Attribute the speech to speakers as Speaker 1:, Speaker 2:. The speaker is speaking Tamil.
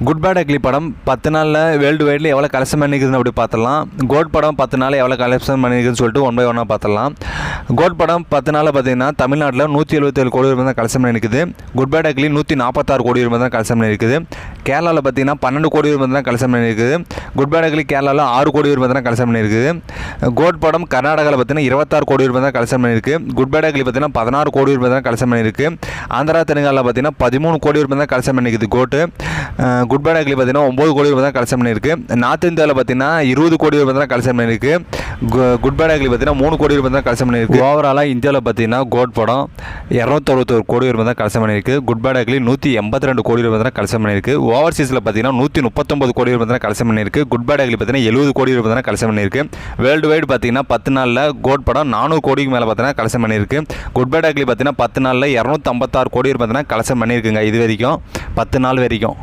Speaker 1: குட் பேட் அக்லி படம் 10 நாளில் வேர்ல்டு வைடில் எவ்வளோ கலெக்ஷன் பண்ணிக்குதுன்னு அப்படி பார்த்துடலாம். கோட் படம் 10 நாளில் எவ்வளோ கலெக்ஷன் பண்ணிக்குதுன்னு சொல்லிட்டு ஒன் பை ஒன்னாக பார்த்துடலாம். கோட் படம் 10 நாளில் பார்த்தீங்கன்னா தமிழ்நாட்டில் 177 கோடி ரூபாய் தான் கலெக்ஷன் பண்ணிக்குது. குட் பேட் அக்லி 146 கோடி ரூபாய் தான் கலெக்ஷன் பண்ணியிருக்குது. கேரளாவில் பார்த்தீங்கன்னா 12 கோடி ரூபாய் தான் கலெக்ஷன் பண்ணியிருக்குது. குட் பேட் அக்லி கேரளாவில் 6 கோடி ரூபாய் தான் கலெக்ஷன் பண்ணியிருக்குது. கோட் படம் கர்நாடகாவில் பார்த்தீங்கன்னா 26 கோடி ரூபாய் தான் கலெக்ஷன் பண்ணியிருக்கு. குட் பேட் அக்லி பார்த்தீங்கன்னா 16 கோடி ரூபாய் தான் கலெக்ஷன் பண்ணியிருக்கு. ஆந்திரா தெலுங்கானாவில் பார்த்தீங்கன்னா 13 கோடி ரூபாய் தான் கலெக்ஷன் பண்ணிக்குது கோட்டு. குட் பேட் அக்லி பார்த்தீங்கன்னா 9 கோடி ரூபாய் தான் கலெக்ஷன் பண்ணியிருக்கு. நார்த் இந்தியாவில் பார்த்தீங்கன்னா 20 கோடி ரூபாய் தான் கலெக்ஷன் பண்ணியிருக்கு. குட் பேட் அக்லி பார்த்தீங்கன்னா 3 கோடி ரூபாய் தான் கலெக்ஷன் பண்ணியிருக்கு. ஓவராலாக இந்தியாவில் பார்த்தீங்கன்னா கோட் படம் 261 கோடி ரூபாய் தான் கலெக்ஷன் பண்ணியிருக்கு. குட் பேட் அக்லி 182 கோடி ரூபாய் தான் கலெக்ஷன் பண்ணியிருக்கு. ஓவர்சீஸில் பார்த்தீங்கன்னா 139 கோடி ரூபாய் தான் கலெக்ஷன் பண்ணியிருக்கு. குட் பேட் அக்லி பார்த்தீங்கன்னா 70 கோடி ரூபாய் தான் கலெக்ஷன் பண்ணியிருக்கு. வேர்ல்டு வைடு பார்த்தீங்கன்னா 10 நாளில் கோட் படம் 400 கோடிக்கு மேலே பார்த்தீங்கன்னா கலெக்ஷன் பண்ணியிருக்கு. குட் பேட் அக்லி பார்த்தீங்கன்னா 10 நாளில் 256 கோடி ரூபாய் தான் கலெக்ஷன் பண்ணியிருக்குங்க. இது வரைக்கும் 10 நாள் வரைக்கும்.